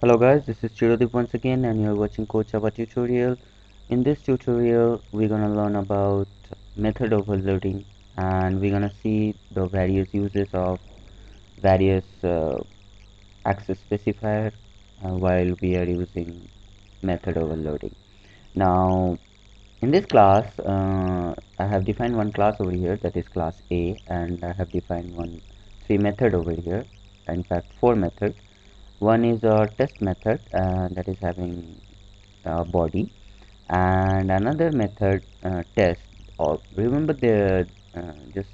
Hello guys, this is Chirodip once again and you're watching Coach Java tutorial. In this tutorial, we're gonna learn about method overloading and we're gonna see the various uses of various access specifier while we are using method overloading. Now, in this class, I have defined one class over here, that is class A, and I have defined three method over here. In fact, four methods. One is a test method that is having a body, and another method test. Or remember the just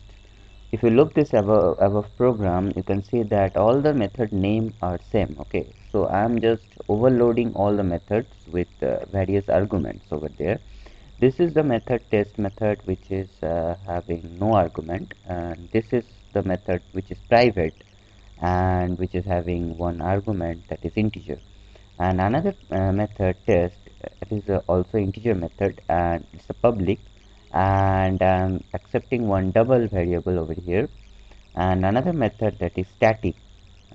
if you look this above program, you can see that all the method name are same. Okay, so I am just overloading all the methods with various arguments over there. This is the method test method, which is having no argument, and this is the method which is private and which is having one argument, that is integer. And another method test, it is also integer method and it's a public, and I'm accepting one double variable over here. And another method that is static,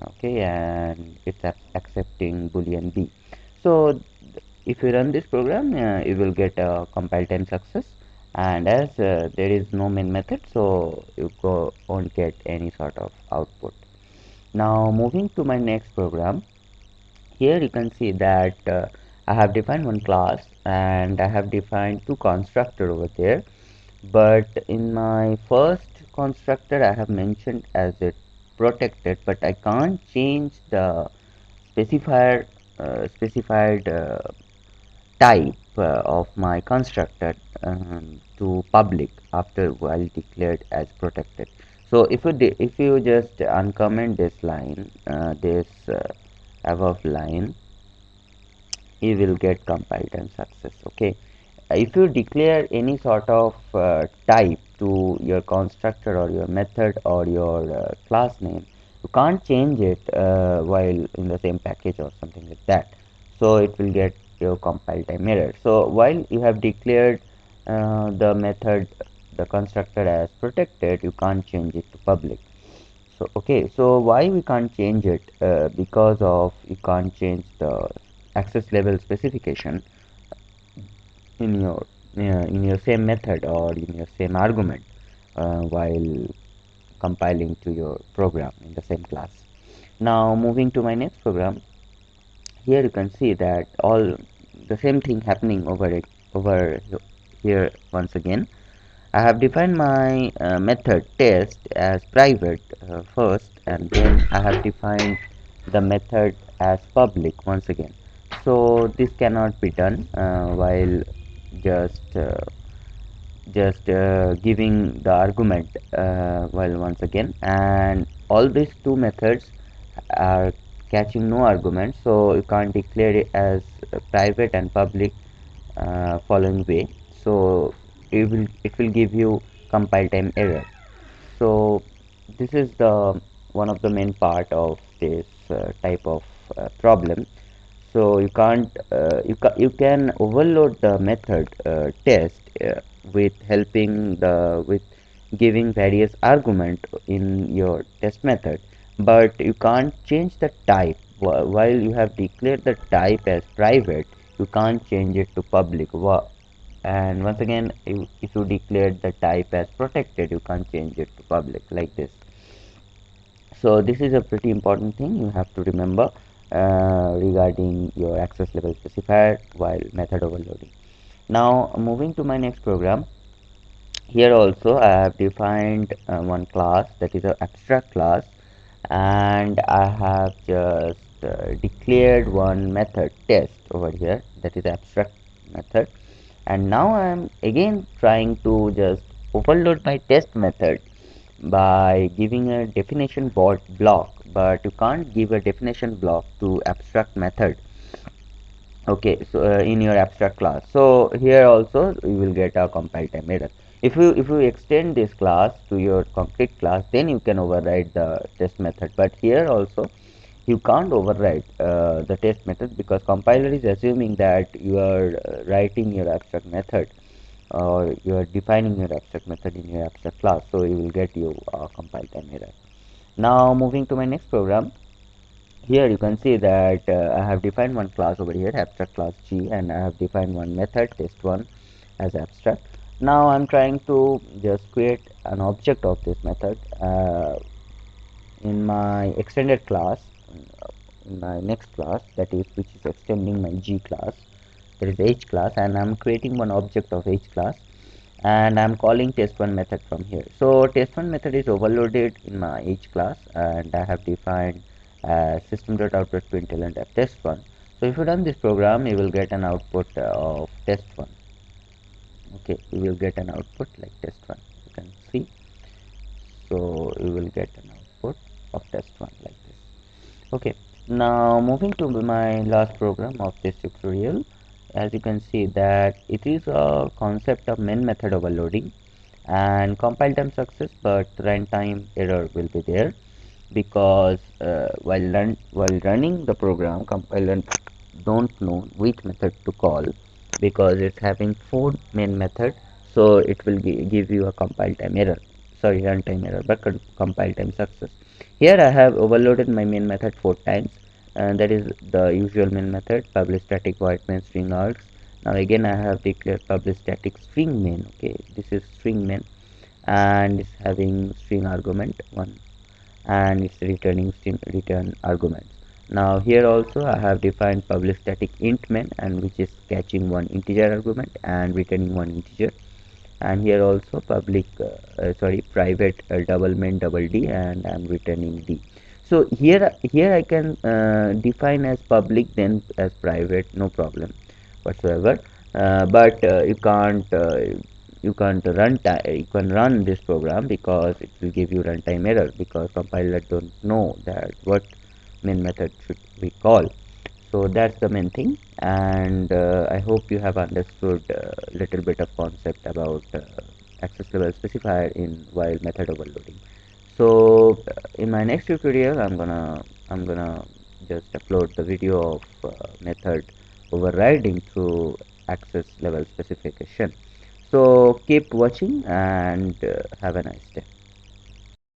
okay, and it's accepting boolean b. So if you run this program, you will get a compile time success, and as there is no main method, so won't get any sort of output. Now moving to my next program, here you can see that I have defined one class and I have defined two constructor over there, but in my first constructor I have mentioned as it protected, but I can't change the specified type of my constructor to public after while declared as protected. So if you just uncomment this line, this above line, you will get compile time success. Okay, if you declare any sort of type to your constructor or your method or your class name, you can't change it while in the same package or something like that, so it will get your compile time error. So while you have declared the method, the constructor as protected, you can't change it to public. So okay, so why we can't change it? Because of you can't change the access level specification in your same method or in your same argument while compiling to your program in the same class. Now moving to my next program, here you can see that all the same thing happening over here once again. I have defined my method test as private first, and then I have defined the method as public once again. So this cannot be done while just uh, just giving the argument while once again, and all these two methods are catching no argument, so you can't declare it as private and public following way. So it will give you compile time error. So this is the one of the main part of this type of problem. So you can overload the method test with helping the with giving various argument in your test method, but you can't change the type. While you have declared the type as private, you can't change it to public. And once again, if you declared the type as protected, you can't change it to public like this. So this is a pretty important thing you have to remember regarding your access level specifier while method overloading. Now moving to my next program, here also I have defined one class, that is an abstract class, and I have just declared one method test over here, that is abstract method. And now I am again trying to just overload my test method by giving a definition block, but you can't give a definition block to abstract method. Okay, so in your abstract class, so here also you will get a compile time error. If you extend this class to your concrete class, then you can override the test method, but here also you can't override the test method, because compiler is assuming that you are writing your abstract method or you are defining your abstract method in your abstract class, so you will get your compile time error. Now moving to my next program, Here you can see that I have defined one class over here, abstract class G, and I have defined one method, test1, as abstract. Now I'm trying to just create an object of this method in my extended class, in my next class, that is, which is extending my G class. There is H class, and I'm creating one object of H class, and I'm calling test1 method from here. So test1 method is overloaded in my H class, and I have defined system.out.println test1. So if you run this program, you will get an output of test1. Okay, you will get an output like test1. You can see. So you will get an output of test1 like this. Okay, now moving to my last program of this tutorial, as you can see that it is a concept of main method overloading and compile time success, but runtime error will be there because while running the program, compiler don't know which method to call because it's having four main method, so it will give you a compile time error, sorry, runtime error, but compile time success. Here I have overloaded my main method four times, and that is the usual main method, publish static void main string args. Now again I have declared publish static string main. Okay, this is string main, and it's having string argument one, and it's returning string return arguments. Now here also I have defined public static int main, and which is catching one integer argument and returning one integer, and here also public sorry, private double main double d, and I'm returning d. So here I can define as public then as private, no problem whatsoever, but you can run this program because it will give you runtime error because compiler don't know that what main method should we call. So that's the main thing, and I hope you have understood a little bit of concept about access level specifier in while method overloading. So in my next tutorial, I'm gonna just upload the video of method overriding through access level specification. So keep watching and have a nice day.